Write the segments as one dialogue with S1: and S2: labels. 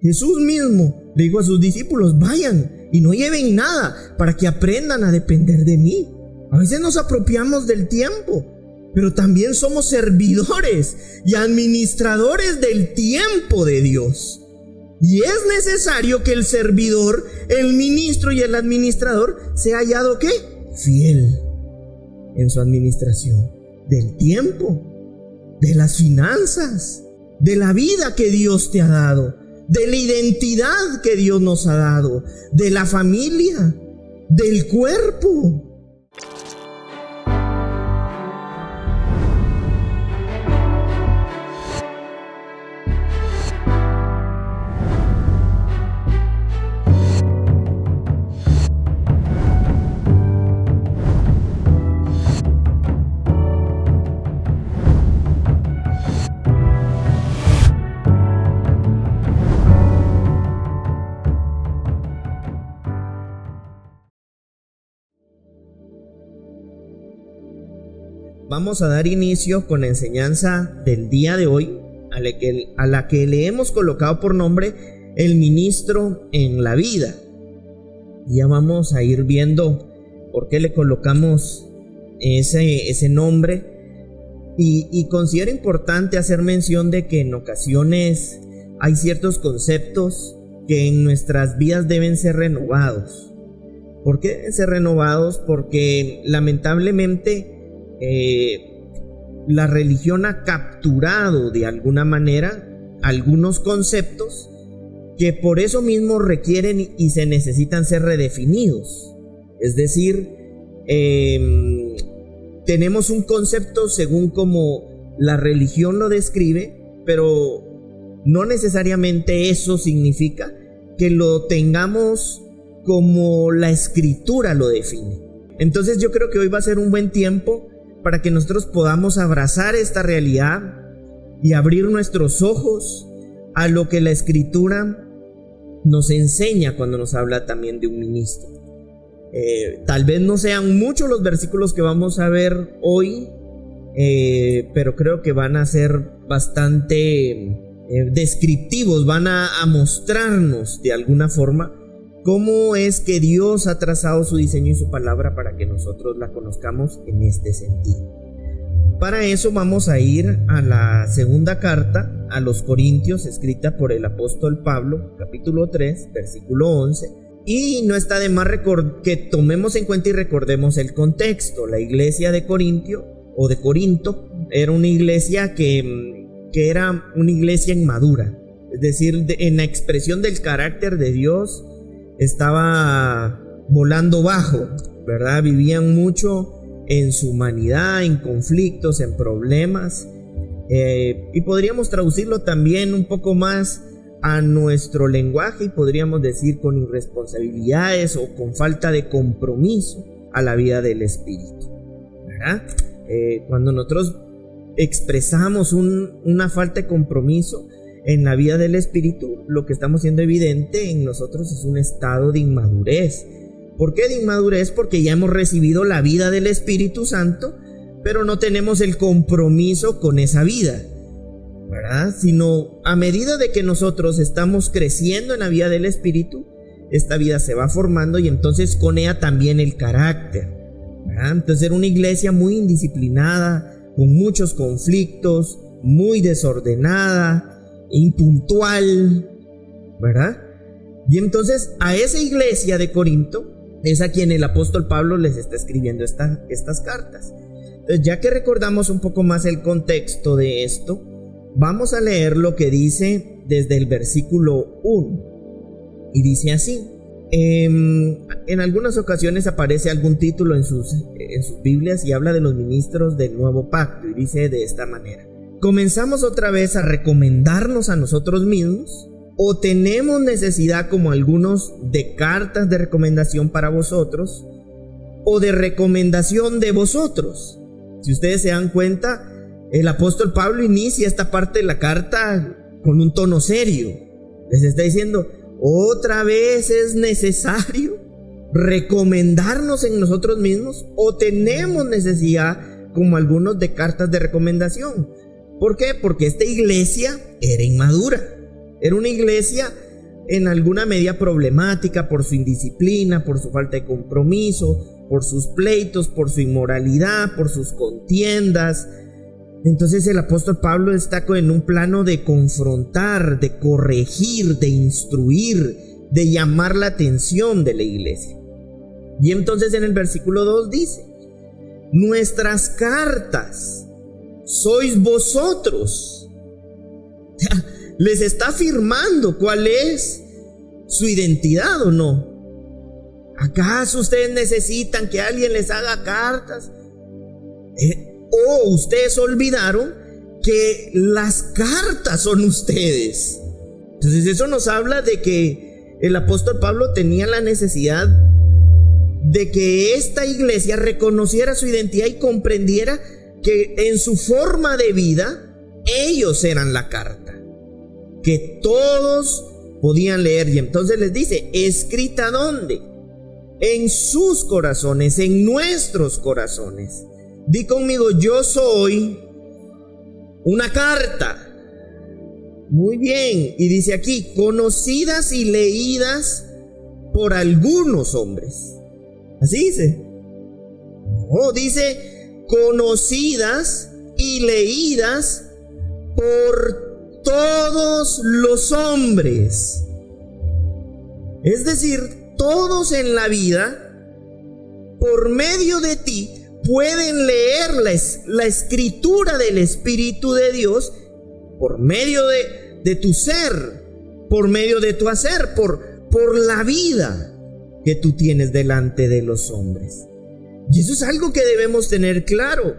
S1: Jesús mismo le dijo a sus discípulos: vayan y no lleven nada para que aprendan a depender de mí. A veces nos apropiamos del tiempo, pero también somos servidores y administradores del tiempo de Dios. Y es necesario que el servidor, el ministro y el administrador sea hallado ¿qué? Fiel en su administración del tiempo, de las finanzas, de la vida que Dios te ha dado, de la identidad que Dios nos ha dado, de la familia, del cuerpo. Vamos a dar inicio con la enseñanza del día de hoy, a la que le hemos colocado por nombre el ministro en la vida. Ya vamos a ir viendo por qué le colocamos ese nombre. Y considero importante hacer mención de que en ocasiones hay ciertos conceptos que en nuestras vidas deben ser renovados. ¿Por qué deben ser renovados? Porque lamentablemente la religión ha capturado de alguna manera algunos conceptos que por eso mismo requieren y se necesitan ser redefinidos. Es decir, tenemos un concepto según como la religión lo describe, pero no necesariamente eso significa que lo tengamos como la escritura lo define. Entonces yo creo que hoy va a ser un buen tiempo para que nosotros podamos abrazar esta realidad y abrir nuestros ojos a lo que la Escritura nos enseña cuando nos habla también de un ministro. Tal vez no sean muchos los versículos que vamos a ver hoy, pero creo que van a ser bastante descriptivos, van a mostrarnos de alguna forma cómo es que Dios ha trazado su diseño y su palabra para que nosotros la conozcamos en este sentido. Para eso vamos a ir a la segunda carta a los Corintios, escrita por el apóstol Pablo, capítulo 3, versículo 11. Y no está de más que tomemos en cuenta y recordemos el contexto. La iglesia de Corinto era una iglesia que era una iglesia inmadura, es decir, en la expresión del carácter de Dios estaba volando bajo, ¿verdad? Vivían mucho en su humanidad, en conflictos, en problemas, y podríamos traducirlo también un poco más a nuestro lenguaje y podríamos decir con irresponsabilidades o con falta de compromiso a la vida del espíritu, ¿verdad? Cuando nosotros expresamos una falta de compromiso en la vida del espíritu, lo que estamos siendo evidente en nosotros es un estado de inmadurez. ¿Por qué de inmadurez? Porque ya hemos recibido la vida del Espíritu Santo, pero no tenemos el compromiso con esa vida, ¿verdad? Sino a medida de que nosotros estamos creciendo en la vida del Espíritu, esta vida se va formando y entonces con ella también el carácter, ¿verdad? Entonces era una iglesia muy indisciplinada, con muchos conflictos, muy desordenada, impuntual, ¿verdad? Y entonces a esa iglesia de Corinto es a quien el apóstol Pablo les está escribiendo estas cartas. Entonces, ya que recordamos un poco más el contexto de esto, vamos a leer lo que dice desde el versículo 1. Y dice así: en algunas ocasiones aparece algún título en sus Biblias y habla de los ministros del nuevo pacto, y dice de esta manera: ¿comenzamos otra vez a recomendarnos a nosotros mismos? ¿O tenemos necesidad, como algunos, de cartas de recomendación para vosotros? ¿O de recomendación de vosotros? Si ustedes se dan cuenta, el apóstol Pablo inicia esta parte de la carta con un tono serio. Les está diciendo: ¿otra vez es necesario recomendarnos en nosotros mismos? ¿O tenemos necesidad, como algunos, de cartas de recomendación? ¿Por qué? Porque esta iglesia era inmadura. Era una iglesia en alguna medida problemática por su indisciplina, por su falta de compromiso, por sus pleitos, por su inmoralidad, por sus contiendas. Entonces el apóstol Pablo está en un plano de confrontar, de corregir, de instruir, de llamar la atención de la iglesia. Y entonces en el versículo 2 dice: nuestras cartas sois vosotros. Les está afirmando cuál es su identidad, ¿o no? ¿Acaso ustedes necesitan que alguien les haga cartas? ¿O ustedes olvidaron que las cartas son ustedes? Entonces eso nos habla de que el apóstol Pablo tenía la necesidad de que esta iglesia reconociera su identidad y comprendiera que en su forma de vida ellos eran la carta, que todos podían leer. Y entonces les dice: ¿escrita dónde? En sus corazones, en nuestros corazones. Di conmigo: yo soy una carta. Muy bien. Y dice aquí: conocidas y leídas por algunos hombres. Así dice. No, dice conocidas y leídas por todos los hombres. Es decir, todos en la vida, por medio de ti, pueden leer la escritura del Espíritu de Dios por medio de tu ser, por medio de tu hacer, por la vida que tú tienes delante de los hombres. Y eso es algo que debemos tener claro.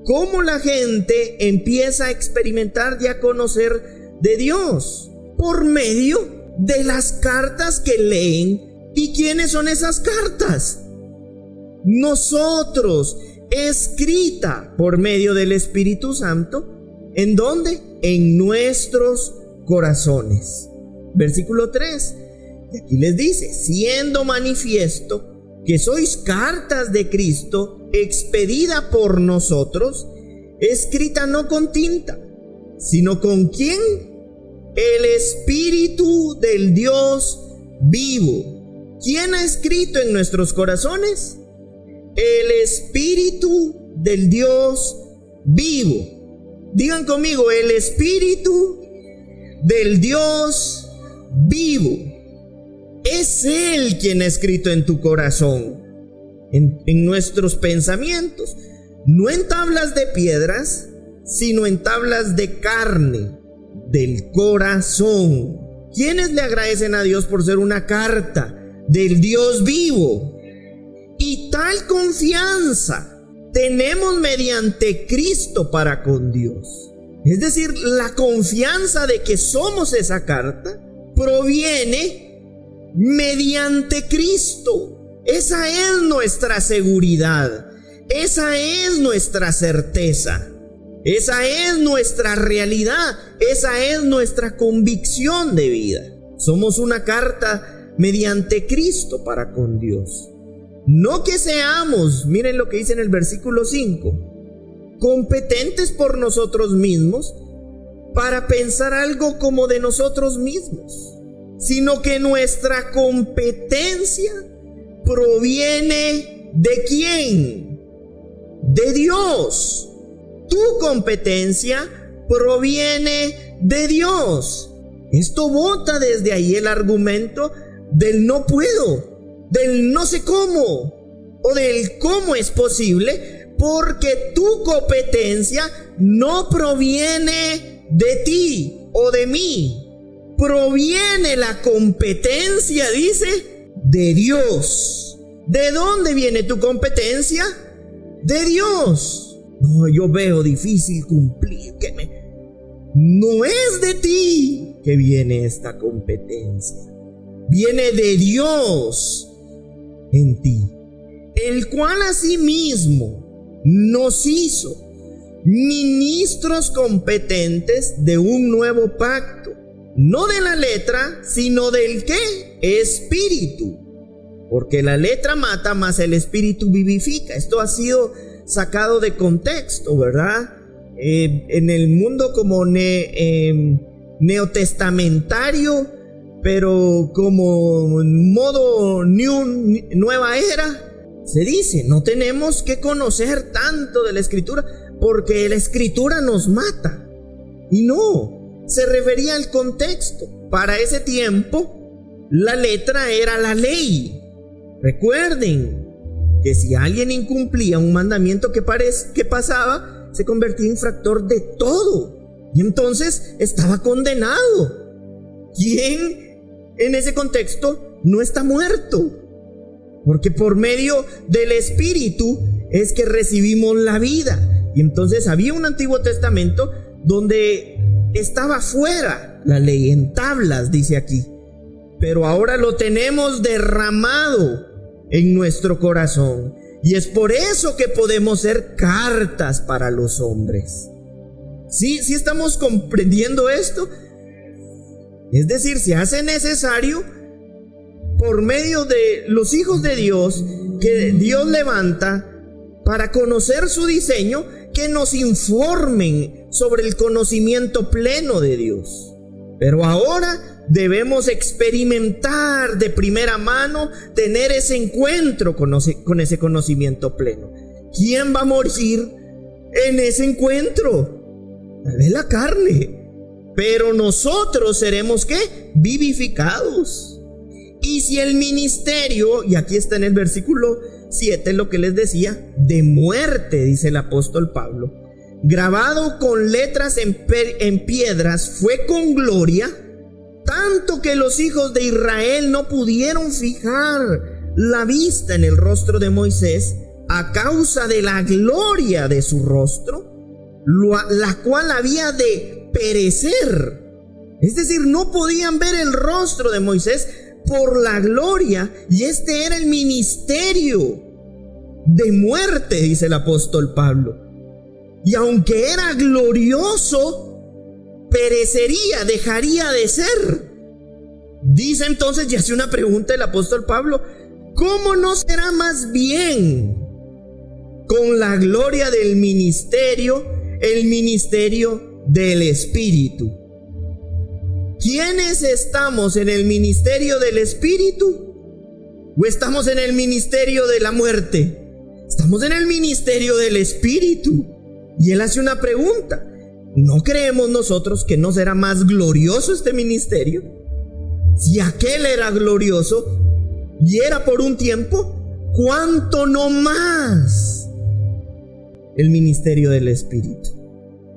S1: Cómo la gente empieza a experimentar y a conocer de Dios por medio de las cartas que leen. ¿Y quiénes son esas cartas? Nosotros, escrita por medio del Espíritu Santo. ¿En dónde? En nuestros corazones. Versículo 3. Y aquí les dice: siendo manifiesto que sois cartas de Cristo, expedida por nosotros, escrita no con tinta, sino con ¿quién? El Espíritu del Dios vivo. ¿Quién ha escrito en nuestros corazones? El Espíritu del Dios vivo. Digan conmigo: el Espíritu del Dios vivo. Es Él quien ha escrito en tu corazón, en nuestros pensamientos, no en tablas de piedras, sino en tablas de carne, del corazón. ¿Quiénes le agradecen a Dios por ser una carta del Dios vivo? Y tal confianza tenemos mediante Cristo para con Dios. Es decir, la confianza de que somos esa carta proviene mediante Cristo. Esa es nuestra seguridad, esa es nuestra certeza, esa es nuestra realidad, esa es nuestra convicción de vida. Somos una carta mediante Cristo para con Dios. No que seamos, miren lo que dice en el versículo 5, competentes por nosotros mismos para pensar algo como de nosotros mismos, sino que nuestra competencia proviene ¿de quién? De Dios. Tu competencia proviene de Dios. Esto bota desde ahí el argumento del no puedo, del no sé cómo o del cómo es posible, porque tu competencia no proviene de ti o de mí. Proviene la competencia, dice, de Dios. ¿De dónde viene tu competencia? De Dios. No, yo veo difícil cumplir. No es de ti que viene esta competencia. Viene de Dios en ti, el cual asimismo nos hizo ministros competentes de un nuevo pacto. No de la letra, sino del ¿qué? Espíritu. Porque la letra mata, mas el espíritu vivifica. Esto ha sido sacado de contexto, ¿verdad? En el mundo como neotestamentario, pero como en modo nueva era, se dice, no tenemos que conocer tanto de la Escritura porque la Escritura nos mata. Y no, se refería al contexto. Para ese tiempo, la letra era la ley. Recuerden que si alguien incumplía un mandamiento que pasaba, se convertía en infractor de todo. Y entonces estaba condenado. ¿Quién en ese contexto no está muerto? Porque por medio del Espíritu es que recibimos la vida. Y entonces había un Antiguo Testamento donde estaba fuera la ley, en tablas, dice aquí. Pero ahora lo tenemos derramado en nuestro corazón. Y es por eso que podemos ser cartas para los hombres. ¿Sí estamos comprendiendo esto? Es decir, se hace necesario, por medio de los hijos de Dios, que Dios levanta para conocer su diseño, que nos informen sobre el conocimiento pleno de Dios. Pero ahora debemos experimentar de primera mano, tener ese encuentro con ese conocimiento pleno. ¿Quién va a morir en ese encuentro? Tal vez la carne, pero nosotros seremos ¿qué? Vivificados. Y si el ministerio, y aquí está en el versículo 7 lo que les decía, de muerte, dice el apóstol Pablo, grabado con letras en piedras, fue con gloria, tanto que los hijos de Israel no pudieron fijar la vista en el rostro de Moisés a causa de la gloria de su rostro, la cual había de perecer. Es decir, no podían ver el rostro de Moisés por la gloria, y este era el ministerio de muerte, dice el apóstol Pablo. Y aunque era glorioso, perecería, dejaría de ser. Dice entonces, y hace una pregunta el apóstol Pablo: ¿cómo no será más bien con la gloria del ministerio, el ministerio del Espíritu? ¿Quiénes estamos en el ministerio del Espíritu? ¿O estamos en el ministerio de la muerte? Estamos en el ministerio del Espíritu. Y él hace una pregunta: ¿no creemos nosotros que no será más glorioso este ministerio? Si aquel era glorioso y era por un tiempo, ¿cuánto no más el ministerio del Espíritu?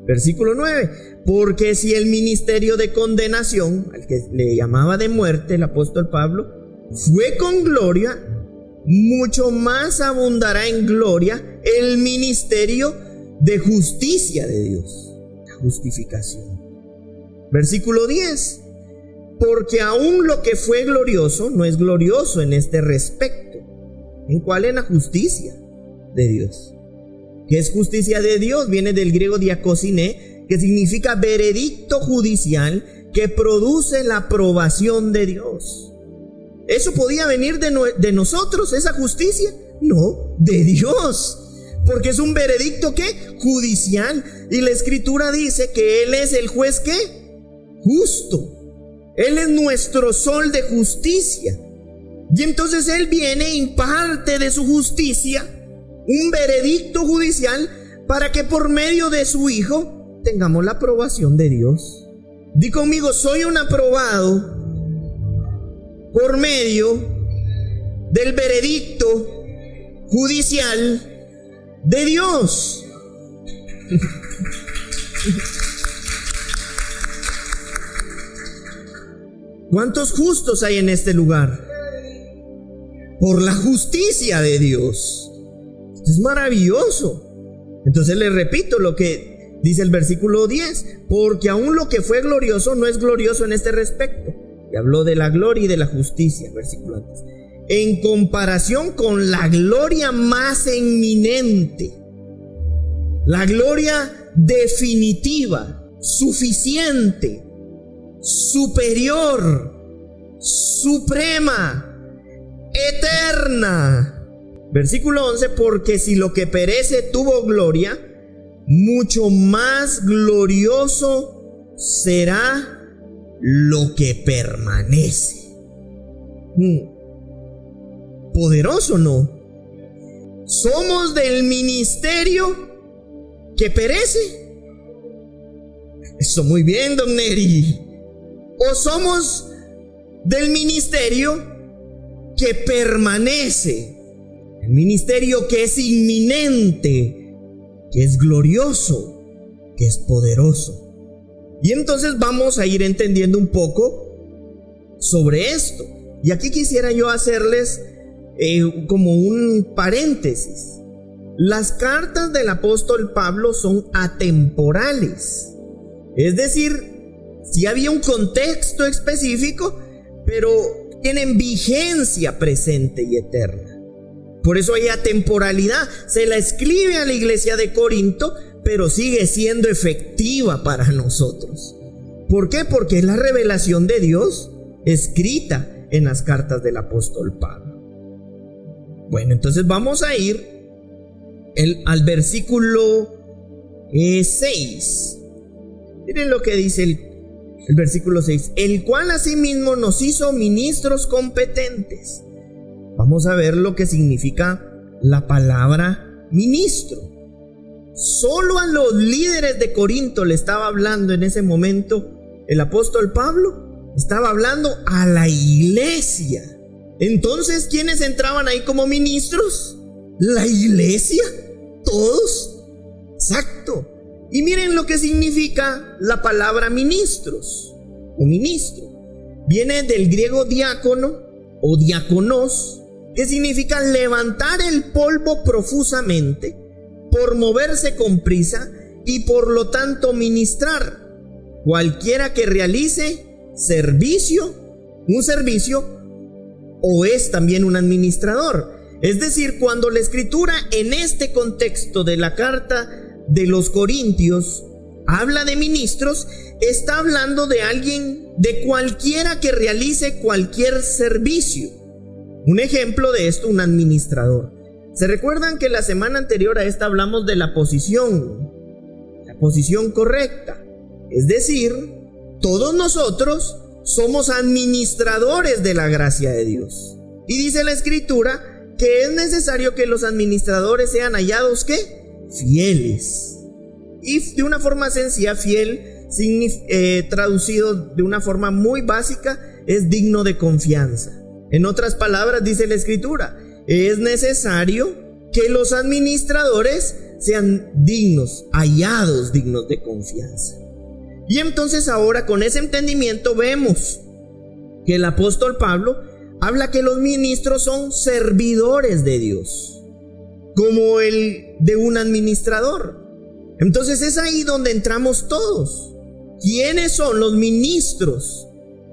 S1: Versículo 9: porque si el ministerio de condenación, al que le llamaba de muerte el apóstol Pablo, fue con gloria, mucho más abundará en gloria el ministerio de justicia de Dios, la justificación. Versículo 10: porque aún lo que fue glorioso no es glorioso en este respecto. ¿En cuál? En la justicia de Dios. ¿Qué es justicia de Dios? Viene del griego diakosiné, que significa veredicto judicial que produce la aprobación de Dios. ¿Eso podía venir de nosotros, esa justicia? No, de Dios. Porque es un veredicto ¿qué? Judicial. Y la Escritura dice que Él es el juez ¿qué? Justo. Él es nuestro sol de justicia. Y entonces Él viene e imparte de su justicia un veredicto judicial para que por medio de su Hijo tengamos la aprobación de Dios. Di conmigo: soy un aprobado por medio del veredicto judicial de Dios. ¿Cuántos justos hay en este lugar? Por la justicia de Dios. Esto es maravilloso. Entonces les repito lo que dice el versículo 10: porque aún lo que fue glorioso no es glorioso en este respecto. Y habló de la gloria y de la justicia, versículo antes, en comparación con la gloria más eminente, la gloria definitiva, suficiente, superior, suprema, eterna. Versículo 11: porque si lo que perece tuvo gloria, mucho más glorioso será lo que permanece. Poderoso, ¿no? Somos del ministerio que perece. Eso muy bien, don Neri. O somos del ministerio que permanece. El ministerio que es inminente, que es glorioso, que es poderoso. Y entonces vamos a ir entendiendo un poco sobre esto. Y aquí quisiera yo hacerles como un paréntesis. Las cartas del apóstol Pablo son atemporales. Es decir, sí había un contexto específico, pero tienen vigencia presente y eterna. Por eso hay atemporalidad. Se la escribe a la iglesia de Corinto, pero sigue siendo efectiva para nosotros. ¿Por qué? Porque es la revelación de Dios escrita en las cartas del apóstol Pablo. Bueno, entonces vamos a ir al versículo 6. Miren lo que dice el versículo 6. El cual asimismo nos hizo ministros competentes. Vamos a ver lo que significa la palabra ministro. Solo a los líderes de Corinto le estaba hablando en ese momento el apóstol Pablo. Estaba hablando a la iglesia. Entonces, ¿quiénes entraban ahí como ministros? La iglesia. Todos. Exacto. Y miren lo que significa la palabra ministros o ministro. Viene del griego diácono o diáconos, que significa levantar el polvo profusamente, por moverse con prisa y por lo tanto ministrar. Cualquiera que realice un servicio, o es también un administrador. Es decir, cuando la escritura en este contexto de la carta de los Corintios habla de ministros, está hablando de alguien, de cualquiera que realice cualquier servicio. Un ejemplo de esto, un administrador. ¿Se recuerdan que la semana anterior a esta hablamos de la posición correcta? Es decir, todos nosotros somos administradores de la gracia de Dios. Y dice la escritura que es necesario que los administradores sean hallados, ¿qué? Fieles. Y de una forma sencilla, fiel, traducido de una forma muy básica, es digno de confianza. En otras palabras, dice la escritura, es necesario que los administradores sean hallados dignos de confianza. Y entonces ahora con ese entendimiento vemos que el apóstol Pablo habla que los ministros son servidores de Dios, como el de un administrador. Entonces es ahí donde entramos todos. ¿Quiénes son los ministros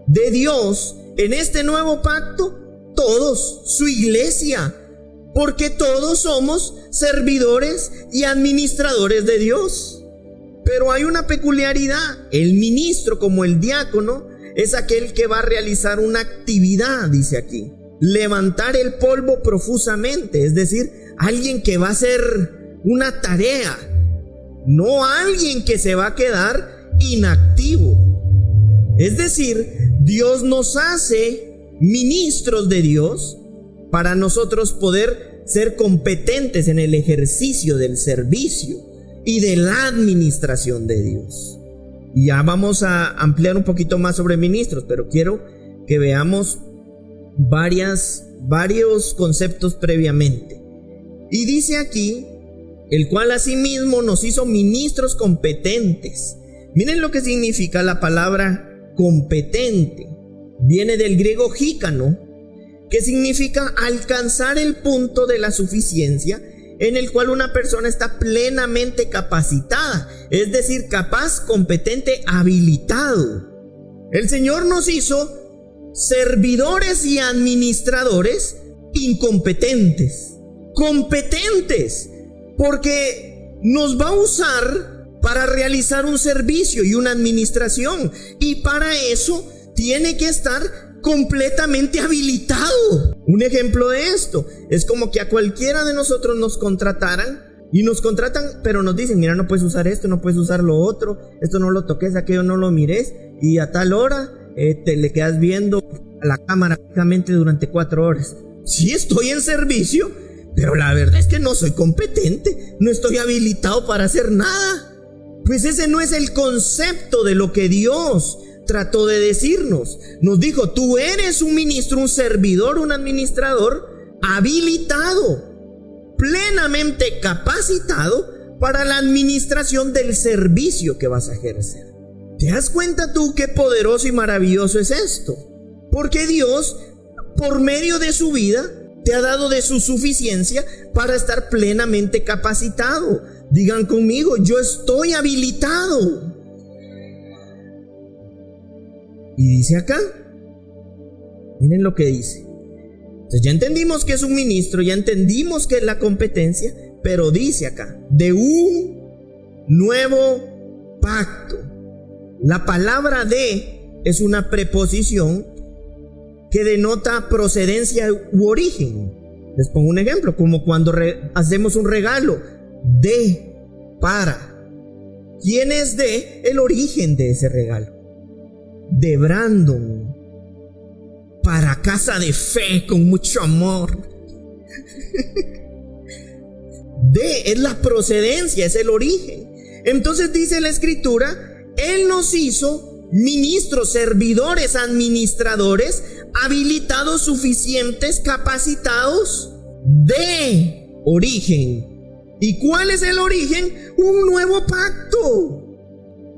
S1: de Dios en este nuevo pacto? Todos, su iglesia, porque todos somos servidores y administradores de Dios. Pero hay una peculiaridad. El ministro, como el diácono, es aquel que va a realizar una actividad, dice aquí, levantar el polvo profusamente, es decir, alguien que va a hacer una tarea, no alguien que se va a quedar inactivo. Es decir, Dios nos hace ministros de Dios para nosotros poder ser competentes en el ejercicio del servicio y de la administración de Dios. Y ya vamos a ampliar un poquito más sobre ministros, pero quiero que veamos varios conceptos previamente. Y dice aquí, el cual asimismo nos hizo ministros competentes. Miren lo que significa la palabra competente. Viene del griego jícano, que significa alcanzar el punto de la suficiencia en el cual una persona está plenamente capacitada, es decir, capaz, competente, habilitado. El Señor nos hizo servidores y administradores incompetentes, competentes, porque nos va a usar para realizar un servicio y una administración, y para eso tiene que estar completamente habilitado. Un ejemplo de esto es como que a cualquiera de nosotros nos contrataran, y nos contratan, pero nos dicen, mira, no puedes usar esto, no puedes usar lo otro, esto no lo toques, aquello no lo mires, y a tal hora te le quedas viendo a la cámara fijamente durante 4 horas. Sí estoy en servicio, pero la verdad es que no soy competente, no estoy habilitado para hacer nada. Pues ese no es el concepto de lo que Dios trató de decirnos. Nos dijo, tú eres un ministro, un servidor, un administrador habilitado, plenamente capacitado para la administración del servicio que vas a ejercer. ¿Te das cuenta tú qué poderoso y maravilloso es esto? Porque Dios, por medio de su vida, te ha dado de su suficiencia para estar plenamente capacitado. Digan conmigo, yo estoy habilitado. Y dice acá, miren lo que dice. Entonces ya entendimos que es un ministro, ya entendimos que es la competencia, pero dice acá, de un nuevo pacto. La palabra de es una preposición que denota procedencia u origen. Les pongo un ejemplo, como cuando hacemos un regalo, de, para. ¿Quién es de? El origen de ese regalo. De Brandon, para Casa de Fe, con mucho amor. De es la procedencia, es el origen. Entonces dice la escritura, Él nos hizo ministros, servidores, administradores, habilitados, suficientes, capacitados de origen. ¿Y cuál es el origen? Un nuevo pacto.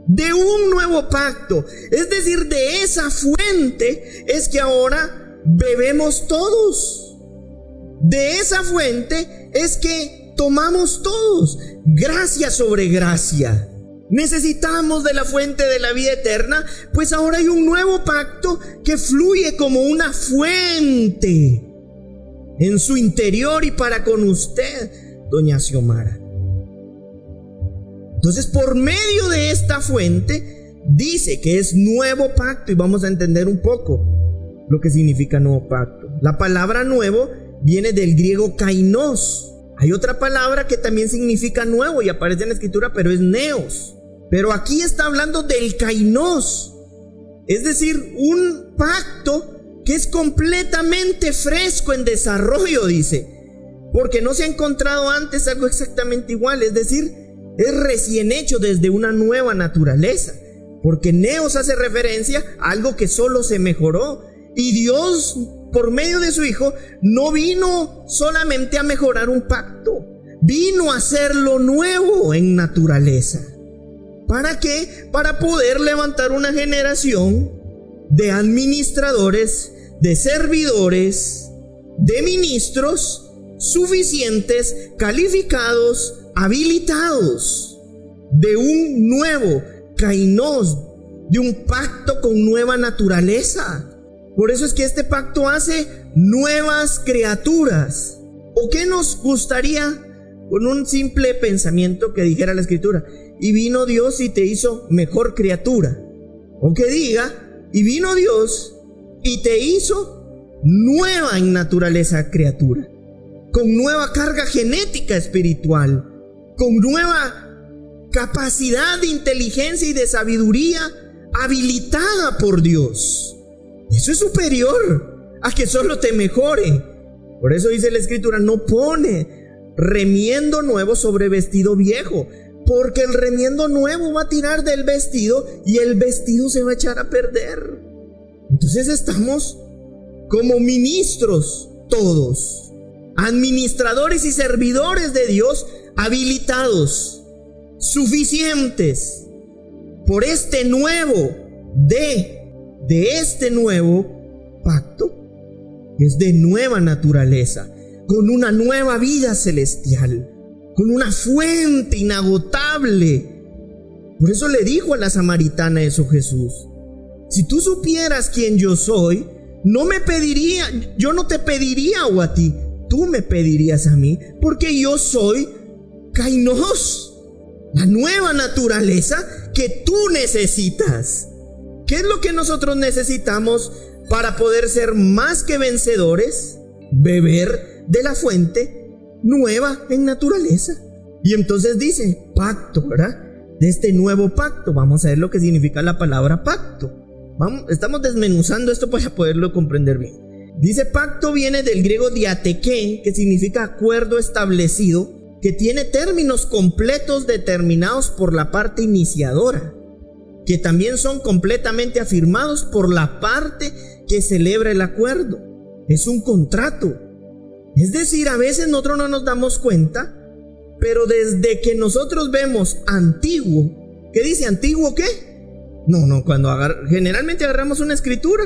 S1: De un nuevo pacto. Es decir, de esa fuente es que ahora bebemos todos. De esa fuente es que tomamos todos. Gracia sobre gracia. Necesitamos de la fuente de la vida eterna, pues ahora hay un nuevo pacto que fluye como una fuente en su interior y para con usted, doña Xiomara. Entonces, por medio de esta fuente, dice que es nuevo pacto, y vamos a entender un poco lo que significa nuevo pacto. La palabra nuevo viene del griego kainos. Hay otra palabra que también significa nuevo y aparece en la escritura, pero es neos. Pero aquí está hablando del kainos, es decir, un pacto que es completamente fresco en desarrollo, dice, porque no se ha encontrado antes algo exactamente igual, es decir, es recién hecho desde una nueva naturaleza, porque neos hace referencia a algo que solo se mejoró, y Dios, por medio de su Hijo, no vino solamente a mejorar un pacto, vino a hacerlo nuevo en naturaleza. ¿Para qué? Para poder levantar una generación de administradores, de servidores, de ministros suficientes, calificados, habilitados, de un nuevo kainos, de un pacto con nueva naturaleza. Por eso es que este pacto hace nuevas criaturas. ¿O qué nos gustaría con un simple pensamiento que dijera la escritura? Y vino Dios y te hizo mejor criatura. O que diga, y vino Dios y te hizo nueva en naturaleza criatura, con nueva carga genética espiritual, con nueva capacidad de inteligencia y de sabiduría habilitada por Dios. Eso es superior a que solo te mejore. Por eso dice la escritura, no pone remiendo nuevo sobre vestido viejo, porque el remiendo nuevo va a tirar del vestido y el vestido se va a echar a perder. Entonces estamos como ministros todos, administradores y servidores de Dios, habilitados, suficientes por este nuevo de este nuevo pacto, que es de nueva naturaleza, con una nueva vida celestial, con una fuente inagotable. Por eso le dijo a la samaritana eso Jesús: si tú supieras quién yo soy, yo no te pediría o a ti, tú me pedirías a mí, porque yo soy kainos, la nueva naturaleza que tú necesitas. ¿Qué es lo que nosotros necesitamos para poder ser más que vencedores? Beber de la fuente nueva en naturaleza. Y entonces dice pacto, ¿verdad? De este nuevo pacto. Vamos a ver lo que significa la palabra pacto. Estamos desmenuzando esto para poderlo comprender bien. Dice pacto viene del griego diateke, que significa acuerdo establecido, que tiene términos completos determinados por la parte iniciadora, que también son completamente afirmados por la parte que celebra el acuerdo. Es un contrato. Es decir, a veces nosotros no nos damos cuenta, pero desde que nosotros vemos antiguo, ¿qué dice antiguo qué? No, cuando generalmente agarramos una escritura,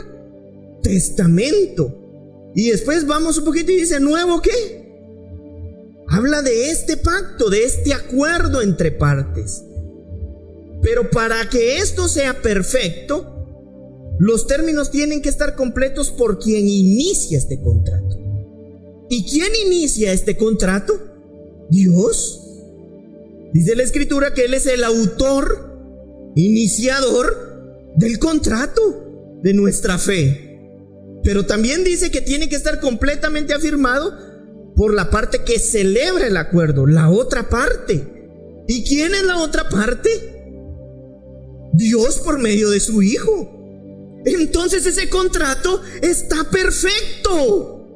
S1: testamento, y después vamos un poquito y dice nuevo qué. Habla de este pacto, de este acuerdo entre partes. Pero para que esto sea perfecto, los términos tienen que estar completos por quien inicia este contrato. ¿Y quién inicia este contrato? Dios. Dice la escritura que Él es el autor, iniciador del contrato de nuestra fe. Pero también dice que tiene que estar completamente afirmado por la parte que celebra el acuerdo, la otra parte. ¿Y quién es la otra parte? Dios por medio de su Hijo. Entonces ese contrato está perfecto,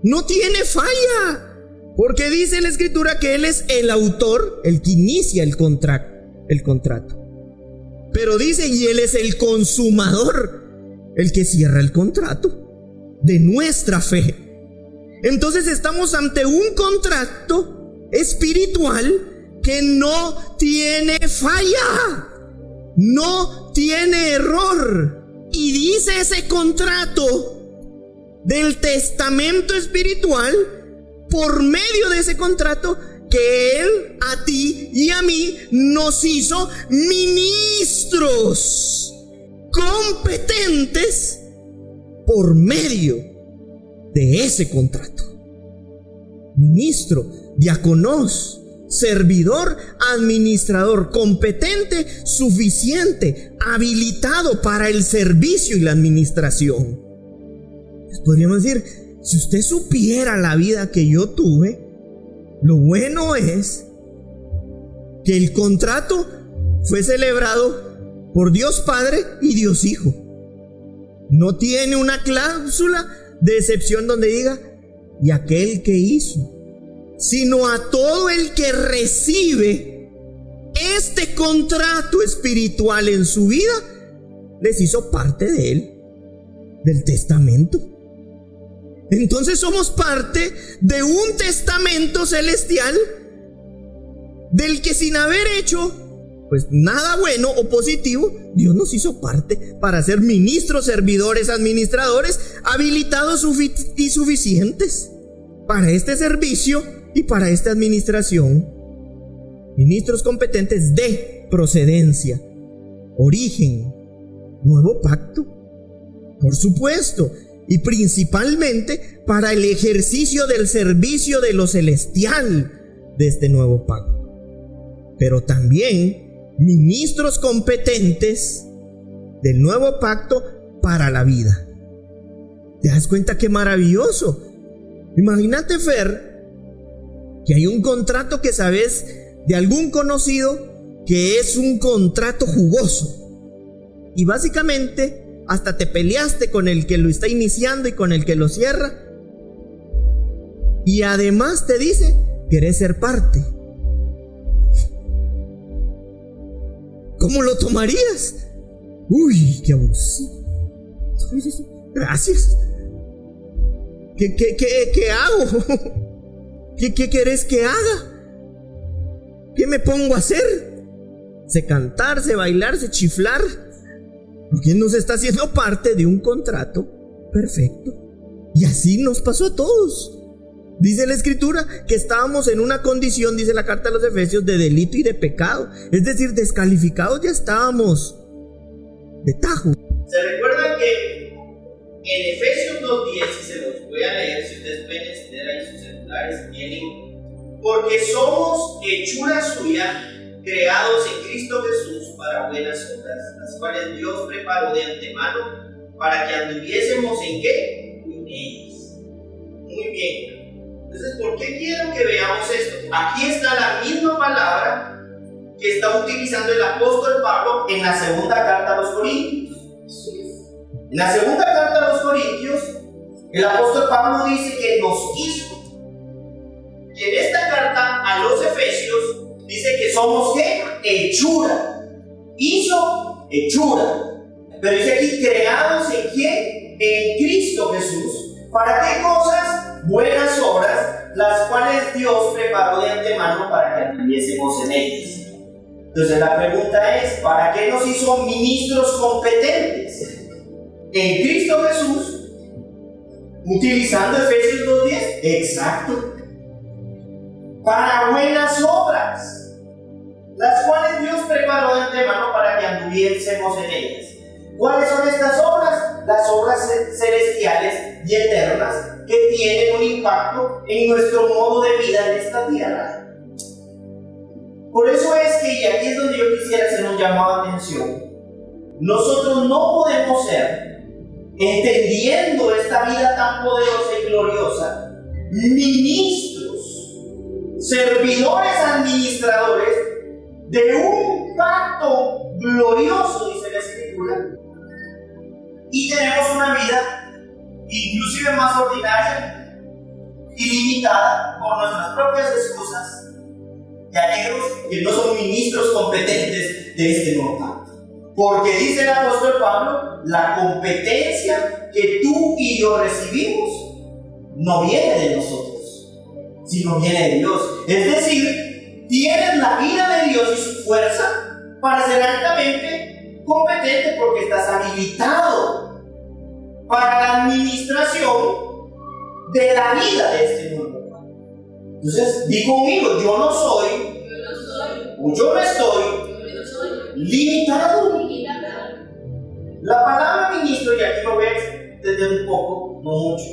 S1: no tiene falla, porque dice la escritura que Él es el autor, el que inicia el contrato. Pero dice, y Él es el consumador, el que cierra el contrato de nuestra fe. Entonces estamos ante un contrato espiritual que no tiene falla, no tiene error. Y dice ese contrato del testamento espiritual, por medio de ese contrato, que Él a ti y a mí nos hizo ministros competentes por medio de ese contrato. Ministro, diáconos, servidor, administrador, competente, suficiente, habilitado para el servicio y la administración. Pues podríamos decir, si usted supiera la vida que yo tuve, lo bueno es que el contrato fue celebrado por Dios Padre y Dios Hijo. No tiene una cláusula de excepción donde diga, y aquel que hizo, sino a todo el que recibe este contrato espiritual en su vida, les hizo parte de él, del testamento. Entonces somos parte de un testamento celestial del que, sin haber hecho pues nada bueno o positivo, Dios nos hizo parte para ser ministros, servidores, administradores, habilitados y suficientes para este servicio y para esta administración. Ministros competentes de procedencia, origen, nuevo pacto, por supuesto, y principalmente para el ejercicio del servicio de lo celestial de este nuevo pacto. Pero también ministros competentes del nuevo pacto para la vida. ¿Te das cuenta qué maravilloso? Imagínate, Fer, que hay un contrato que sabes de algún conocido que es un contrato jugoso, y básicamente hasta te peleaste con el que lo está iniciando y con el que lo cierra, y además te dice, ¿querés ser parte? ¿Cómo lo tomarías? Uy, qué abusivo. Gracias. ¿Qué hago? ¿Qué querés que haga? ¿Qué me pongo a hacer? ¿Se cantar, se bailar, se chiflar? Porque nos está haciendo parte de un contrato perfecto. Y así nos pasó a todos. Dice la escritura que estábamos en una condición, dice la carta a los Efesios, de delito y de pecado. Es decir, descalificados ya estábamos de tajo.
S2: ¿Se recuerdan que en Efesios 2:10, y se los voy a leer, si ustedes pueden encender ahí sus celulares, tienen, porque somos hechura suya, creados en Cristo Jesús para buenas obras, las cuales Dios preparó de antemano para que anduviésemos en ¿qué? En ellas. Muy bien. Entonces, ¿por qué quiero que veamos esto? Aquí está la misma palabra que está utilizando el apóstol Pablo en la segunda carta a los Corintios. En la segunda carta a los Corintios, el apóstol Pablo dice que nos hizo. Y en esta carta a los Efesios dice que somos ¿qué? Hechura. Hizo hechura. Pero dice aquí, creados en ¿quién? En Cristo Jesús. ¿Para qué cosas? Buenas obras, las cuales Dios preparó de antemano para que anduviésemos en ellas. Entonces la pregunta es, ¿para qué nos hizo ministros competentes? En Cristo Jesús, utilizando Efesios 2:10, exacto. Para buenas obras, las cuales Dios preparó de antemano para que anduviésemos en ellas. ¿Cuáles son estas obras? Las obras celestiales y eternas que tienen un impacto en nuestro modo de vida en esta tierra. Por eso es que, y aquí es donde yo quisiera hacer un llamado de atención, nosotros no podemos ser, entendiendo esta vida tan poderosa y gloriosa, ministros, servidores administradores de un pacto glorioso, dice la Escritura, y tenemos una vida inclusive más ordinaria y limitada por nuestras propias excusas de aquellos que no son ministros competentes de este nuevo pacto. Porque dice el apóstol Pablo, la competencia que tú y yo recibimos no viene de nosotros, sino viene de Dios. Es decir, tienes la vida de Dios y su fuerza para ser altamente competente porque estás habilitado para la administración de la vida de este mundo. Entonces, di conmigo, yo no soy, o yo no estoy limitado. La palabra ministro, y aquí lo ves desde un poco, no mucho.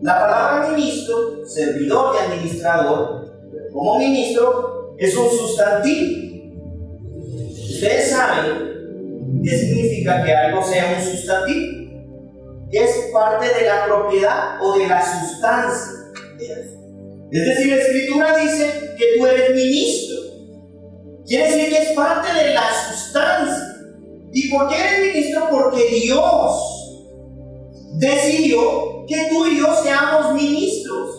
S2: La palabra ministro, servidor y administrador, como ministro, es un sustantivo. Ustedes saben qué significa que algo sea un sustantivo. Es parte de la propiedad o de la sustancia de algo. Es decir, la Escritura dice que tú eres ministro. Quiere decir que es parte de la sustancia. ¿Y por qué eres ministro? Porque Dios decidió que tú y yo seamos ministros.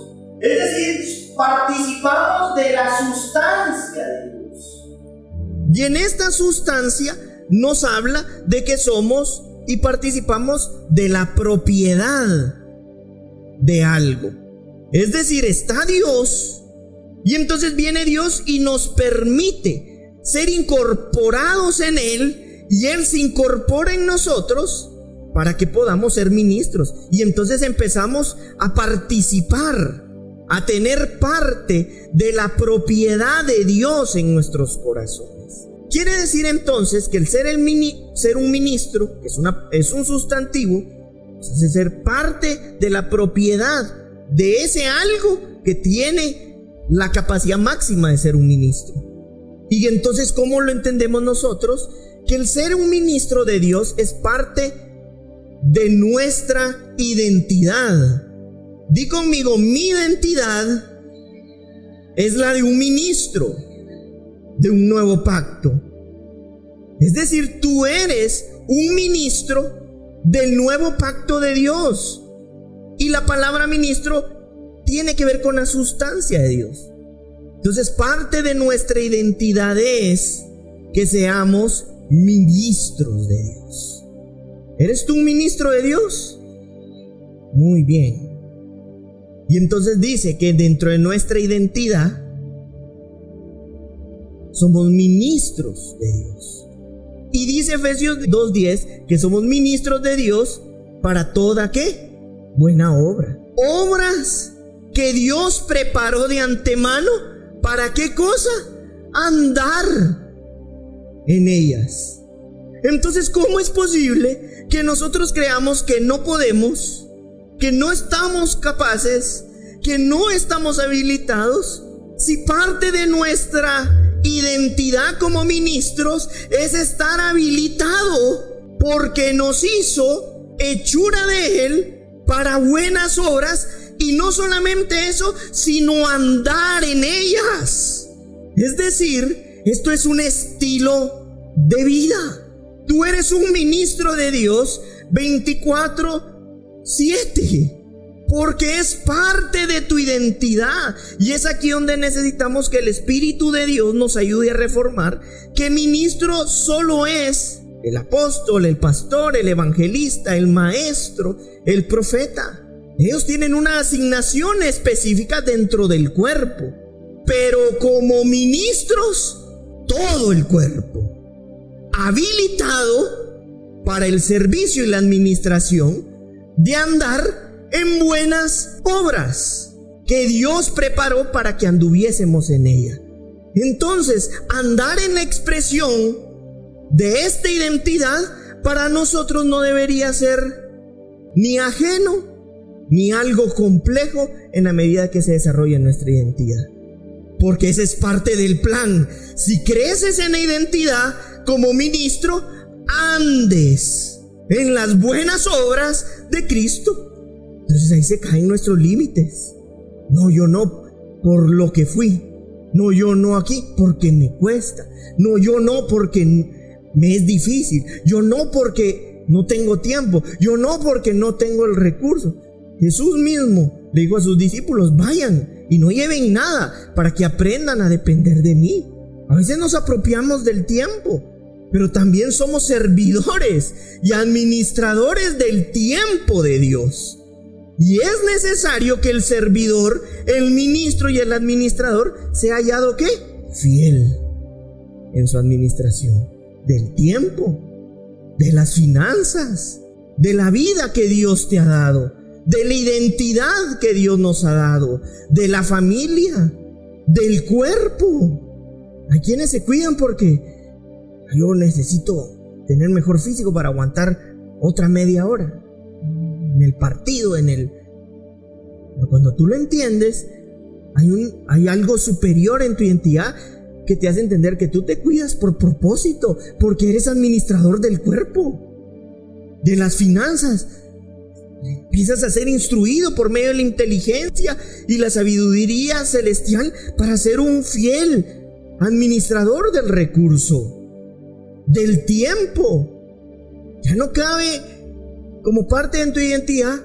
S2: Es decir, participamos de la sustancia de Dios.
S1: Y en esta sustancia nos habla de que somos y participamos de la propiedad de algo. Es decir, está Dios, y entonces viene Dios y nos permite ser incorporados en Él, y Él se incorpora en nosotros para que podamos ser ministros. Y entonces empezamos a participar, a tener parte de la propiedad de Dios en nuestros corazones. Quiere decir entonces que el ser un ministro, que es un sustantivo, es ser parte de la propiedad de ese algo que tiene la capacidad máxima de ser un ministro. Y entonces, ¿cómo lo entendemos nosotros? Que el ser un ministro de Dios es parte de nuestra identidad. Di conmigo, mi identidad es la de un ministro de un nuevo pacto. Es decir, tú eres un ministro del nuevo pacto de Dios. Y la palabra ministro tiene que ver con la sustancia de Dios. Entonces, parte de nuestra identidad es que seamos ministros de Dios. ¿Eres tú un ministro de Dios? Muy bien. Y entonces dice que dentro de nuestra identidad somos ministros de Dios. Y dice Efesios 2:10 que somos ministros de Dios para toda ¿qué? Buena obra. Obras que Dios preparó de antemano. ¿Para qué cosa? Andar en ellas. Entonces, ¿cómo es posible que nosotros creamos que no podemos, que no estamos capaces, que no estamos habilitados, si parte de nuestra identidad como ministros es estar habilitado porque nos hizo hechura de Él para buenas obras? Y no solamente eso, sino andar en ellas. Es decir, esto es un estilo de vida. Tú eres un ministro de Dios 24/7. Porque es parte de tu identidad. Y es aquí donde necesitamos que el Espíritu de Dios nos ayude a reformar que ministro solo es el apóstol, el pastor, el evangelista, el maestro, el profeta. Ellos tienen una asignación específica dentro del cuerpo. Pero como ministros, todo el cuerpo, habilitado para el servicio y la administración de andar en buenas obras que Dios preparó para que anduviésemos en ella. Entonces, andar en la expresión de esta identidad para nosotros no debería ser ni ajeno ni algo complejo en la medida que se desarrolla nuestra identidad, porque ese es parte del plan. Si creces en la identidad como ministro, andes en las buenas obras de Cristo. Entonces ahí se caen nuestros límites. No, yo no por lo que fui. No, yo no aquí porque me cuesta. No, yo no porque me es difícil. Yo no porque no tengo tiempo. Yo no porque no tengo el recurso. Jesús mismo le dijo a sus discípulos: vayan y no lleven nada para que aprendan a depender de mí. A veces nos apropiamos del tiempo, pero también somos servidores y administradores del tiempo de Dios. Y es necesario que el servidor, el ministro y el administrador sea hallado ¿qué? Fiel en su administración del tiempo, de las finanzas, de la vida que Dios te ha dado, de la identidad que Dios nos ha dado, de la familia, del cuerpo. Hay quienes se cuidan porque yo necesito tener mejor físico para aguantar otra media hora en el partido, Pero cuando tú lo entiendes, hay algo superior en tu identidad que te hace entender que tú te cuidas por propósito, porque eres administrador del cuerpo, de las finanzas. Empiezas a ser instruido por medio de la inteligencia y la sabiduría celestial para ser un fiel administrador del recurso, del tiempo. Ya no cabe como parte de tu identidad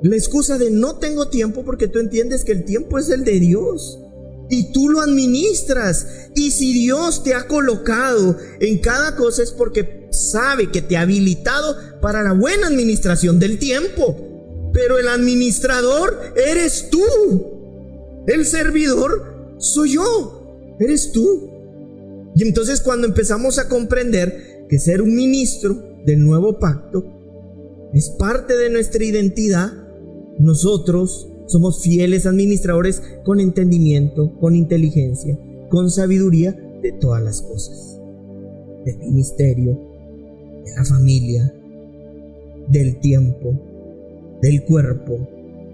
S1: la excusa de no tengo tiempo, porque tú entiendes que el tiempo es el de Dios y tú lo administras. Y si Dios te ha colocado en cada cosa es porque sabe que te ha habilitado para la buena administración del tiempo. Pero el administrador eres tú, el servidor soy yo, eres tú. Y entonces cuando empezamos a comprender que ser un ministro del nuevo pacto es parte de nuestra identidad, nosotros somos fieles administradores con entendimiento, con inteligencia, con sabiduría de todas las cosas, del ministerio, de la familia, del tiempo, del cuerpo,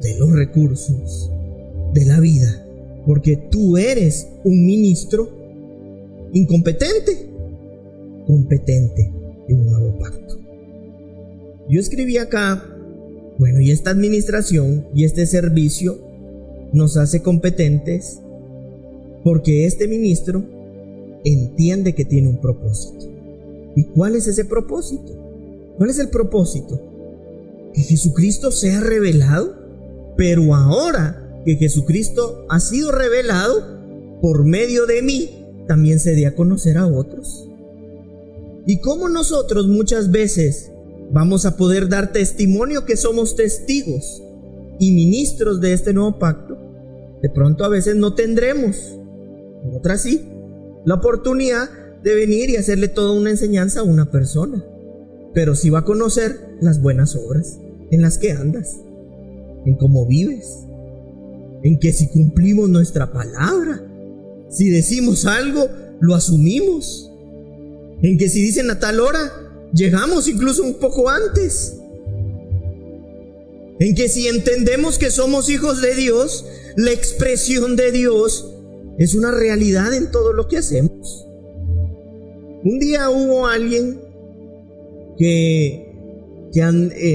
S1: de los recursos, de la vida, porque tú eres un ministro incompetente, competente de un nuevo pacto. Yo escribí acá, y esta administración y este servicio nos hace competentes porque este ministro entiende que tiene un propósito. ¿Y cuál es ese propósito? ¿Cuál es el propósito? Que Jesucristo sea revelado, pero ahora que Jesucristo ha sido revelado por medio de mí, también se dé a conocer a otros. Y como nosotros muchas veces vamos a poder dar testimonio que somos testigos y ministros de este nuevo pacto, de pronto a veces no tendremos, en otras sí, la oportunidad de venir y hacerle toda una enseñanza a una persona, pero sí va a conocer las buenas obras en las que andas, en cómo vives, en que si cumplimos nuestra palabra, si decimos algo, lo asumimos, en que si dicen a tal hora, llegamos incluso un poco antes, en que si entendemos que somos hijos de Dios, la expresión de Dios es una realidad en todo lo que hacemos. Un día hubo alguien que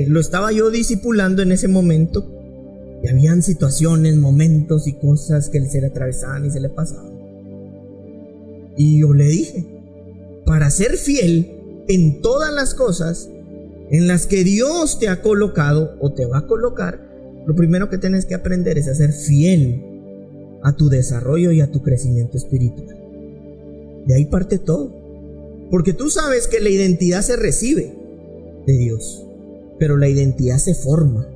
S1: lo estaba yo discipulando en ese momento, y habían situaciones, momentos y cosas que se le atravesaban y se le pasaban. Y yo le dije, para ser fiel en todas las cosas, en las que Dios te ha colocado o te va a colocar, lo primero que tienes que aprender es a ser fiel a tu desarrollo y a tu crecimiento espiritual. De ahí parte todo. Porque tú sabes que la identidad se recibe de Dios, pero la identidad se forma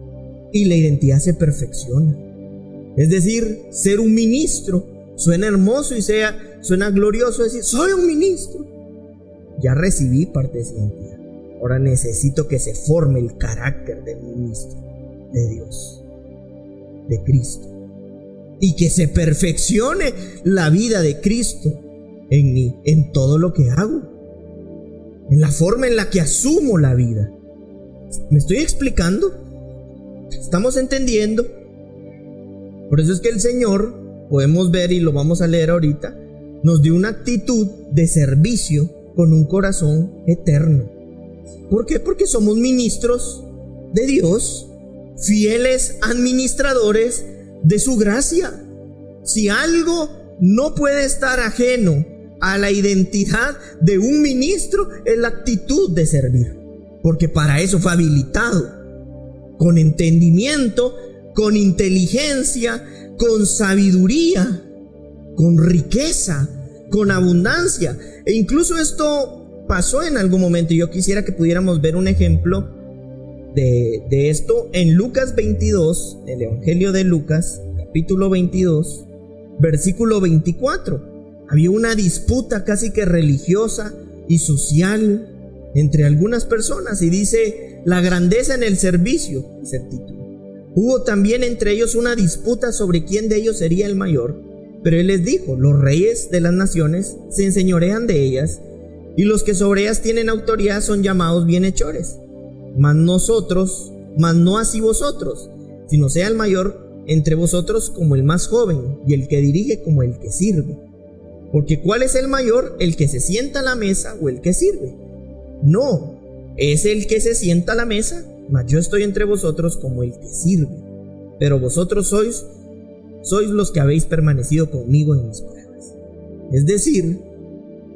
S1: y la identidad se perfecciona. Es decir, ser un ministro suena hermoso y suena glorioso decir, soy un ministro. Ya recibí parte de esa identidad. Ahora necesito que se forme el carácter del ministro de Dios, de Cristo, y que se perfeccione la vida de Cristo en mí, en todo lo que hago, en la forma en la que asumo la vida. ¿Me estoy explicando? ¿Estamos entendiendo? Por eso es que el Señor, podemos ver y lo vamos a leer ahorita, nos dio una actitud de servicio con un corazón eterno. ¿Por qué? Porque somos ministros de Dios, fieles administradores de su gracia. Si algo no puede estar ajeno a la identidad de un ministro, es la actitud de servir, porque para eso fue habilitado, con entendimiento, con inteligencia, con sabiduría, con riqueza, con abundancia. E incluso esto pasó en algún momento, y yo quisiera que pudiéramos ver un ejemplo de esto en Lucas 22, el Evangelio de Lucas, capítulo 22, versículo 24. Había una disputa casi que religiosa y social entre algunas personas, y dice: la grandeza en el servicio, es el título. Hubo también entre ellos una disputa sobre quién de ellos sería el mayor, pero él les dijo: los reyes de las naciones se enseñorean de ellas, y los que sobre ellas tienen autoridad son llamados bienhechores. Mas no así vosotros, sino sea el mayor entre vosotros como el más joven, y el que dirige como el que sirve. Porque ¿cuál es el mayor? ¿El que se sienta a la mesa o el que sirve? No, es el que se sienta a la mesa, mas yo estoy entre vosotros como el que sirve. Pero vosotros sois los que habéis permanecido conmigo en mis pruebas. Es decir,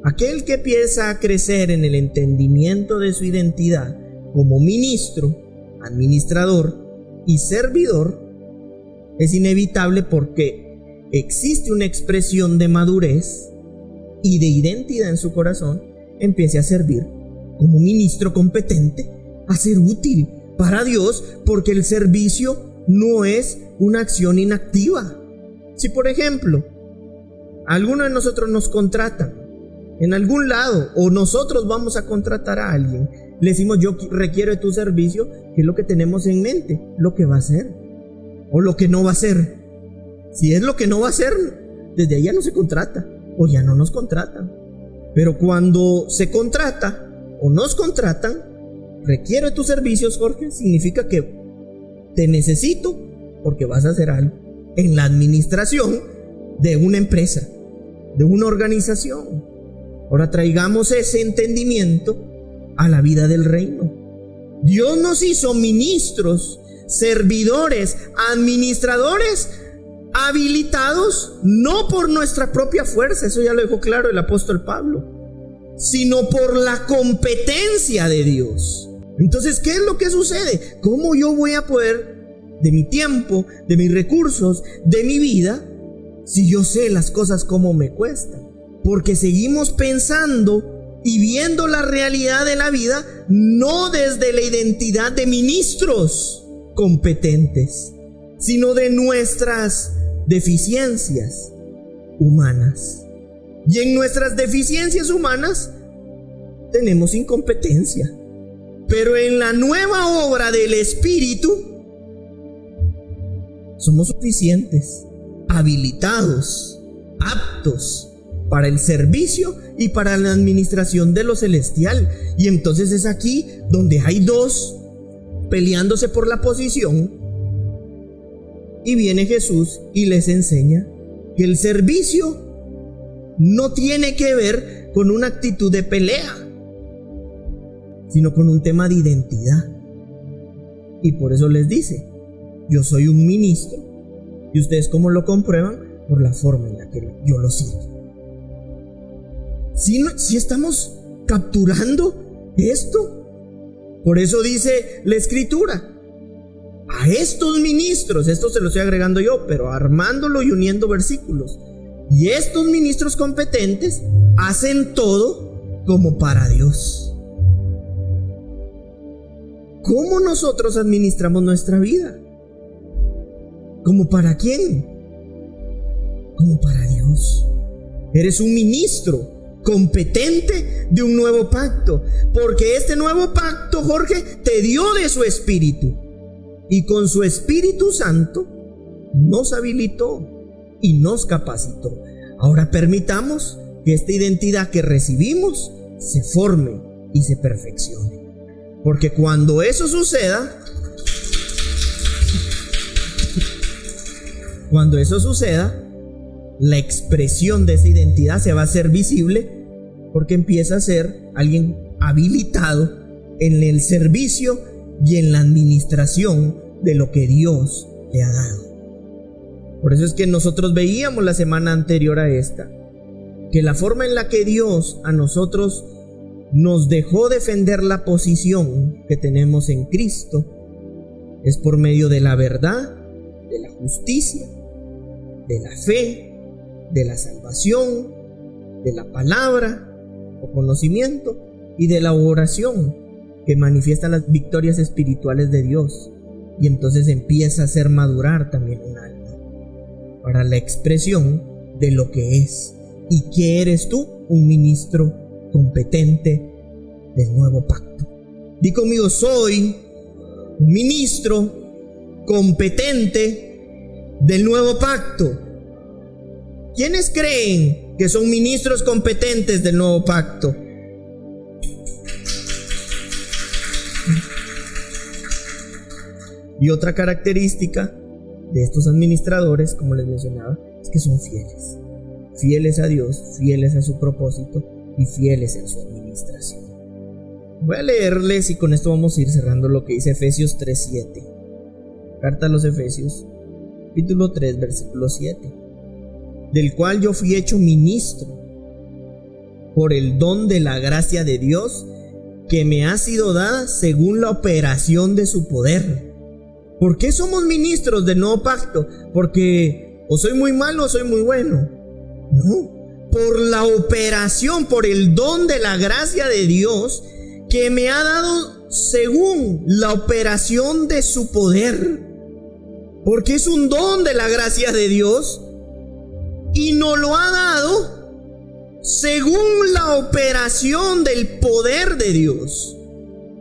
S1: aquel que empieza a crecer en el entendimiento de su identidad como ministro, administrador y servidor, es inevitable porque existe una expresión de madurez y de identidad en su corazón, empiece a servir como ministro competente, a ser útil para Dios, porque el servicio no es una acción inactiva. Si por ejemplo alguno de nosotros nos contratan en algún lado, o nosotros vamos a contratar a alguien, le decimos: yo requiero de tu servicio, ¿qué es lo que tenemos en mente? Lo que va a hacer o lo que no va a hacer. Si es lo que no va a hacer, desde ahí ya no se contrata, o ya no nos contratan. Pero cuando se contrata o nos contratan, requiero de tus servicios, Jorge, significa que te necesito porque vas a hacer algo en la administración de una empresa, de una organización. Ahora traigamos ese entendimiento a la vida del reino. Dios nos hizo ministros, servidores, administradores, habilitados no por nuestra propia fuerza, eso ya lo dejó claro el apóstol Pablo, sino por la competencia de Dios. Entonces, ¿qué es lo que sucede? ¿Cómo yo voy a poder, de mi tiempo, de mis recursos, de mi vida, si yo sé las cosas como me cuestan? Porque seguimos pensando y viendo la realidad de la vida no desde la identidad de ministros competentes, sino de nuestras deficiencias humanas. Y en nuestras deficiencias humanas tenemos incompetencia. Pero en la nueva obra del Espíritu somos suficientes, habilitados, aptos para el servicio y para la administración de lo celestial. Y entonces es aquí donde hay dos peleándose por la posición, y viene Jesús y les enseña que el servicio no tiene que ver con una actitud de pelea, sino con un tema de identidad. Y por eso les dice: yo soy un ministro, y ustedes ¿cómo lo comprueban? Por la forma en la que yo lo sirvo. Si estamos capturando esto, Por eso dice la Escritura: a estos ministros, esto se lo estoy agregando yo, pero armándolo y uniendo versículos, y estos ministros competentes hacen todo como para Dios. ¿Cómo nosotros administramos nuestra vida? ¿Cómo para quién? Como para Dios. Eres un ministro competente de un nuevo pacto, porque este nuevo pacto, Jorge, te dio de su Espíritu, y con su Espíritu Santo nos habilitó y nos capacitó. Ahora permitamos que esta identidad que recibimos se forme y se perfeccione, porque cuando eso suceda, la expresión de esa identidad se va a hacer visible, porque empieza a ser alguien habilitado en el servicio y en la administración de lo que Dios le ha dado. Por eso es que nosotros veíamos la semana anterior a esta, que la forma en la que Dios a nosotros nos dejó defender la posición que tenemos en Cristo es por medio de la verdad, de la justicia, de la fe, de la salvación, de la palabra o conocimiento y de la oración, que manifiesta las victorias espirituales de Dios, y entonces empieza a hacer madurar también un alma para la expresión de lo que es. ¿Y qué eres tú? Un ministro competente del nuevo pacto. Di conmigo: soy un ministro competente del nuevo pacto. ¿Quiénes creen que son ministros competentes del nuevo pacto? Y otra característica de estos administradores, como les mencionaba, es que son fieles. Fieles a Dios, fieles a su propósito y fieles en su administración. Voy a leerles, y con esto vamos a ir cerrando, lo que dice Efesios 3:7. Carta a los Efesios, capítulo 3, versículo 7. Del cual yo fui hecho ministro por el don de la gracia de Dios que me ha sido dada según la operación de su poder. ¿Por qué somos ministros del nuevo pacto? Porque o soy muy malo o soy muy bueno. No, por la operación, por el don de la gracia de Dios que me ha dado según la operación de su poder. Porque es un don de la gracia de Dios y nos lo ha dado según la operación del poder de Dios.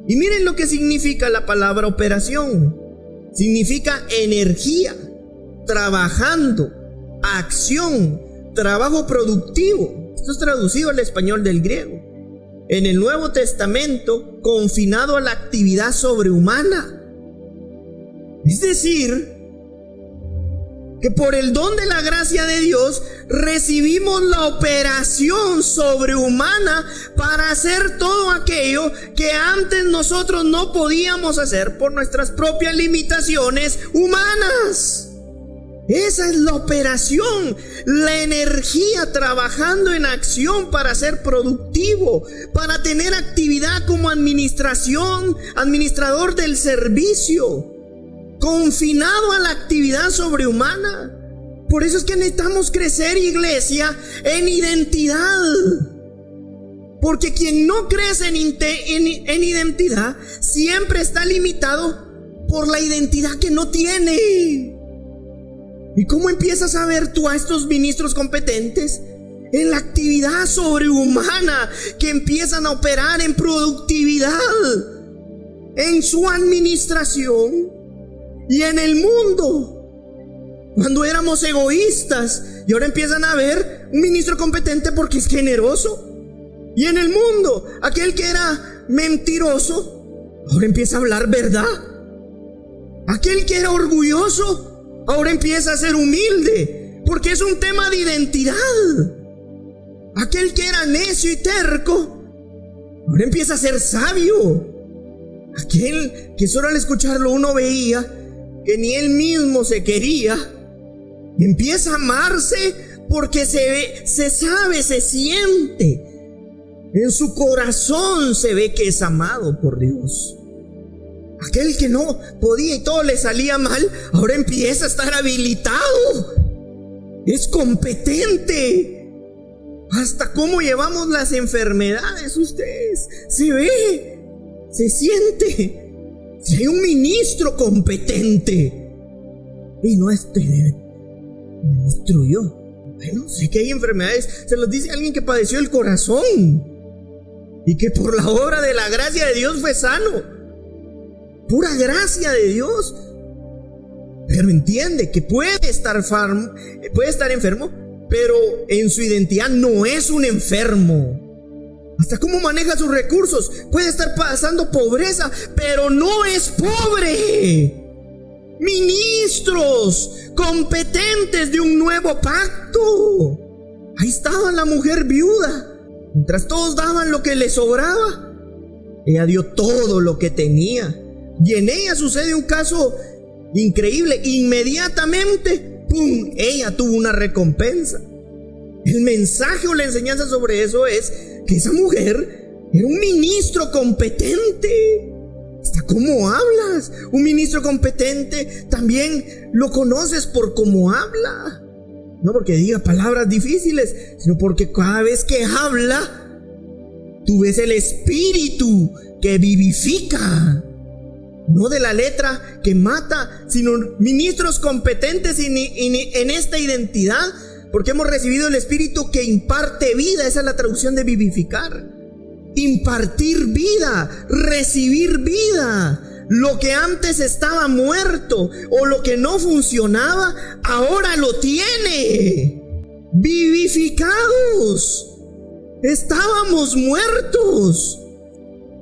S1: Y miren lo que significa la palabra operación. Significa energía, trabajando, acción, trabajo productivo. Esto es traducido al español del griego. En el Nuevo Testamento, confinado a la actividad sobrehumana. Es decir, que por el don de la gracia de Dios recibimos la operación sobrehumana para hacer todo aquello que antes nosotros no podíamos hacer por nuestras propias limitaciones humanas. Esa es la operación, la energía trabajando en acción para ser productivo, para tener actividad como administrador del servicio, confinado a la actividad sobrehumana. Por eso es que necesitamos crecer, iglesia, en identidad. Porque quien no crece en identidad siempre está limitado por la identidad que no tiene. ¿Y cómo empiezas a ver tú a estos ministros competentes? En la actividad sobrehumana, que empiezan a operar en productividad, en su administración y en el mundo. Cuando éramos egoístas, y ahora empiezan a ver un ministro competente porque es generoso. Y en el mundo, aquel que era mentiroso, ahora empieza a hablar verdad. Aquel que era orgulloso, ahora empieza a ser humilde, porque es un tema de identidad. Aquel que era necio y terco, ahora empieza a ser sabio. Aquel que solo al escucharlo uno veía que ni él mismo se quería, empieza a amarse porque se sabe, se siente. En su corazón se ve que es amado por Dios. Aquel que no podía y todo le salía mal, ahora empieza a estar habilitado. Es competente. Hasta cómo llevamos las enfermedades, ustedes. Se ve, se siente. Si hay un ministro competente. Y no ministro yo. Bueno, sé que hay enfermedades. Se los dice alguien que padeció el corazón. Y que por la obra de la gracia de Dios fue sano. Pura gracia de Dios. Pero entiende que puede estar enfermo, pero en su identidad no es un enfermo. Hasta cómo maneja sus recursos. Puede estar pasando pobreza, pero no es pobre. Ministros competentes de un nuevo pacto. Ahí estaba la mujer viuda. Mientras todos daban lo que les sobraba, ella dio todo lo que tenía. Y en ella sucede un caso increíble. Inmediatamente, ¡pum!, ella tuvo una recompensa. El mensaje o la enseñanza sobre eso es que esa mujer era un ministro competente. Hasta cómo hablas. Un ministro competente también lo conoces por cómo habla. No porque diga palabras difíciles, sino porque cada vez que habla, tú ves el espíritu que vivifica. No de la letra que mata, sino ministros competentes en esta identidad, porque hemos recibido el espíritu que imparte vida. Esa es la traducción de vivificar. Impartir vida, recibir vida. Lo que antes estaba muerto o lo que no funcionaba, ahora lo tiene. Vivificados. Estábamos muertos.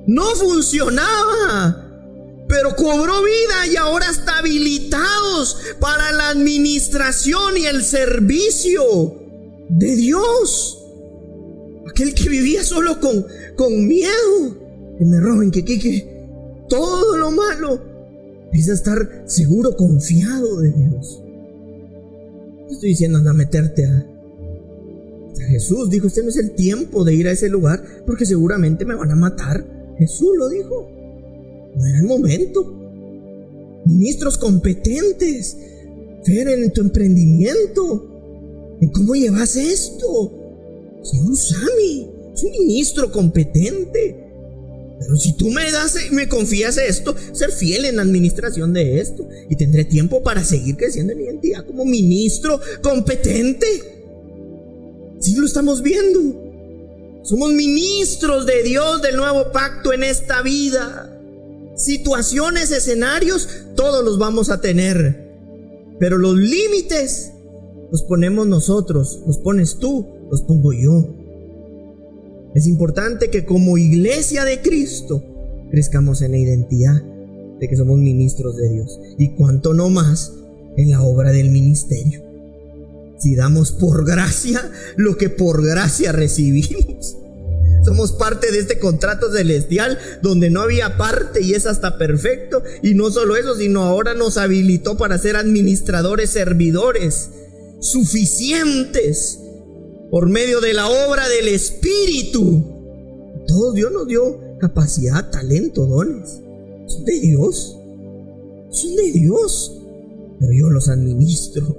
S1: No funcionaba, pero cobró vida y ahora está habilitados para la administración y el servicio de Dios. Aquel que vivía solo con miedo, que me roben, que todo lo malo, empieza a estar seguro, confiado de Dios. No estoy diciendo anda a meterte a Jesús dijo, este no es el tiempo de ir a ese lugar porque seguramente me van a matar. Jesús lo dijo, no era el momento. Ministros competentes, Fer, en tu emprendimiento, en cómo llevas esto. Señor Usami, es un ministro competente. Pero si tú me confías esto, ser fiel en la administración de esto, y tendré tiempo para seguir creciendo en mi identidad como ministro competente. Sí lo estamos viendo. Somos ministros de Dios del nuevo pacto en esta vida. Situaciones, escenarios, todos los vamos a tener. Pero los límites los ponemos nosotros, los pones tú, los pongo yo. Es importante que como iglesia de Cristo crezcamos en la identidad de que somos ministros de Dios. Y cuanto no más en la obra del ministerio. Si damos por gracia lo que por gracia recibimos. Somos parte de este contrato celestial donde no había parte y es hasta perfecto. Y no solo eso, sino ahora nos habilitó para ser administradores, servidores suficientes por medio de la obra del Espíritu. Todo Dios nos dio capacidad, talento, dones. Son de Dios. Son de Dios. Pero yo los administro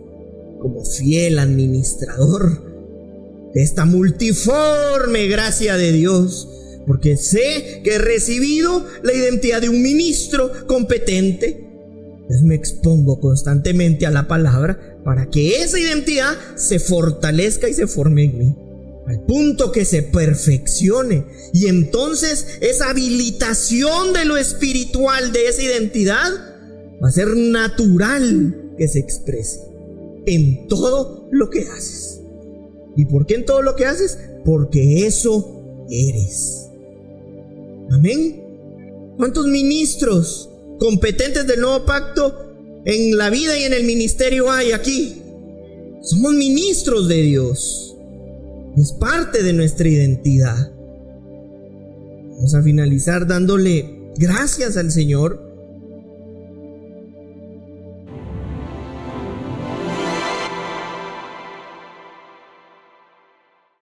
S1: como fiel administrador de esta multiforme gracia de Dios. Porque sé que he recibido la identidad de un ministro competente. Entonces me expongo constantemente a la palabra para que esa identidad se fortalezca y se forme en mí, al punto que se perfeccione. Y entonces esa habilitación de lo espiritual de esa identidad va a ser natural que se exprese en todo lo que haces. ¿Y por qué en todo lo que haces? Porque eso eres. Amén. ¿Cuántos ministros competentes del nuevo pacto en la vida y en el ministerio hay aquí? Somos ministros de Dios. Es parte de nuestra identidad. Vamos a finalizar dándole gracias al Señor